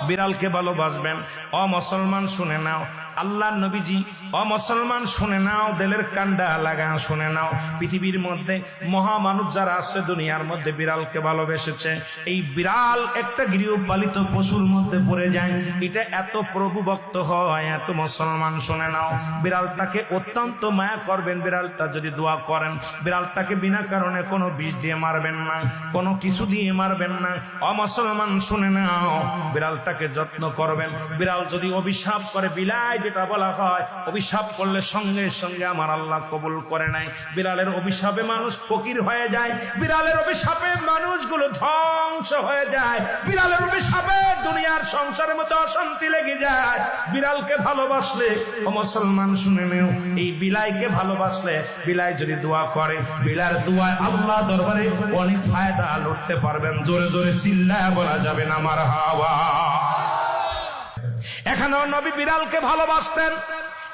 বিড়ালকে ভালোবাসবেন। ও মুসলমান শুনে নাও, আল্লাহ নবীজি, ও মুসলমান শুনে নাও, দিলের কান্ডা লাগা শুনে নাও, পৃথিবীর মধ্যে মহামানব যারা আছে দুনিয়ার মধ্যে বিড়ালকে ভালোবেসেছে। এই বিড়াল একটা গৃহপালিত পশুর মধ্যে পড়ে যায়, এটা এত প্রভুভক্ত হয়, এত মুসলমান শুনে নাও, বিড়ালটাকে অত্যন্ত মায়া করবেন। বিড়ালটা যদি দোয়া করেন, বিড়ালটাকে বিনা কারণে কোনো বিষ দিয়ে মারবেন না, কোনো কিছু দিয়ে মারবেন না। ও মুসলমান শুনে নাও, বিড়ালটাকে যত্ন করবেন। বিড়াল যদি অভিশাপ করে, বিলাই যেটা বলা হয়, অভিশাপ করলে সঙ্গে সঙ্গে আমার আল্লাহ কবুল করে নাই। বিড়ালের অভিশাপে মানুষ ফকির হয়ে যায়, বিড়ালের অভিশাপে মানুষগুলো ধ্বংস হয়ে যায়, বিড়ালের অভিশাপে দুনিয়ার সংসারের মধ্যে অশান্তি লেগে যায়। বিড়ালকে ভালোবাসলে, ও মুসলমান শুনে নেও, এই বিলাইকে ভালোবাসলে, বিলাই যদি দোয়া করে, বিলার দোয়ায় আল্লাহ দরবারে অনেক ফায়দা লুটতে পারবেন। জোরে জোরে চিল্লায় বলা যাবে না মারহাবা। এখানেও নবী বিড়ালকে ভালোবাসতেন।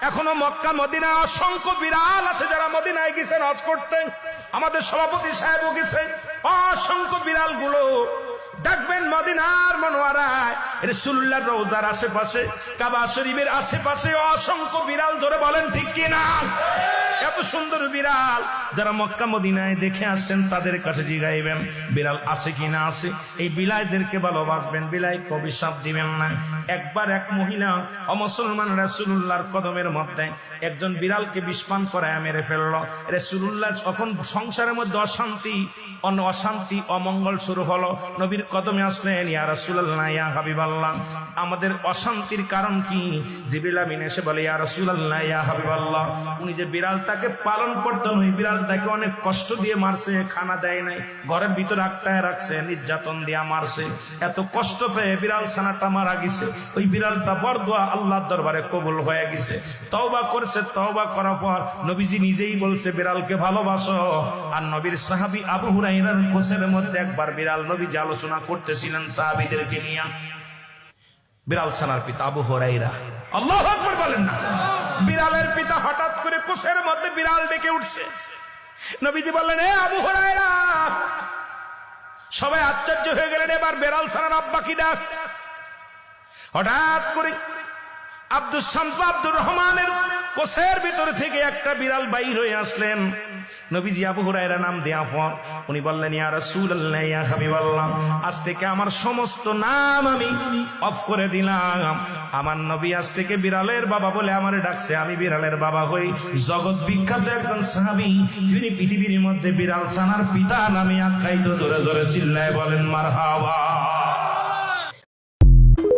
এখনো মক্কা মদিনায় অসংখ্য বিড়াল আছে যারা মদিনায় গেছেন হজ করতেন। আমাদের সভাপতি সাহেবও গেছেন। অসংখ্য বিড়াল গুলো দেখবেন মদিনার মনোয়ারায়, রাসূলুল্লাহর রওজার আশেপাশে, কাবা শরীফের আশেপাশে অসংখ্য বিড়াল। ধরে বলেন ঠিক কিনা? এত সুন্দর বিড়াল যারা মক্কা মদিনায় দেখে আসছেন তাদের কাছে জিগাইবেন বিড়াল আছে কিনা আছে। এই বিলাইদেরকে ভালোবাসবেন, বিলাইকে অভিশাপ দিবেন না। একবার এক মহিলা অমুসলমান রাসূলুল্লাহর কদমের মধ্যে একজন বিড়ালকে বিষপান করায় মেরে ফেলল। রাসূলুল্লাহ তখন সংসারের মধ্যে অশান্তি অমঙ্গল শুরু হলো। নবীর কদমে আসলেন, ইয়া রাসূলুল্লাহ, ইয়া হাবিবাল্লাহ, আমাদের অশান্তির কারণ কি? জিবরিল আমিন এসে বলে, ইয়া রাসূলুল্লাহ, ইয়া হাবিবাল্লাহ, উনি যে বিড়ালটাকে পালন করতেন, ওই বিড়ালটাকে অনেক কষ্ট দিয়ে মারছে, খানা দেয় নাই, ঘরের ভিতরে আটকায় রাখছে, নির্যাতন দিয়ে মারছে। এত কষ্ট পেয়ে বিড়াল ছানাটা মারা গেছে। ওই বিড়ালটা বরদোয়া আল্লাহর দরবারে কবুল হয়ে গেছে। তওবা করছে, তওবা করার পর নবীজি নিজেই বলছে বিড়ালকে ভালোবাসো। আর নবীর সাহাবী আবু হুরায়রার কোসের মধ্যে একবার বিড়াল নবীজি আলোচনা করতেছিলেন সাহাবীদেরকে নিয়ে। বিড়াল ছানার পিতা আবু হুরায়রা, আল্লাহু আকবার বলেন না। বিড়ালের পিতা হঠাৎ করে কোসের মধ্যে বিড়াল ডেকে উঠছে। নবীজি বললেন, এ আবু হুরায়রা। সবাই আশ্চর্য হয়ে গেলেন, এবার বিড়াল ছানার আব্বা কি ডাক। হঠাৎ করে আব্দুস শামস আব্দুর রহমানের কোসের ভিতর থেকে একটা বিড়াল বাইর হয়ে আসলেন। নবীজি আবু হুরায়রা নাম দেয়া পর উনি বললেন, ইয়া রাসূলুল্লাহ, ইয়া হাবিবাল্লাহ, আজ থেকে আমার সমস্ত নাম আমি অফ করে দিলাম। আমার নবী আজ থেকে বিড়ালের বাবা বলে আমারে ডাকছে, আমি বিড়ালের বাবা হই। জগৎ বিখ্যাত একজন সাহাবী, যিনি পৃথিবীর মধ্যে বিড়াল ছানার পিতা নামে আখ্যায়িত। জোরে জোরে চিল্লায় বলেন মারহাবা।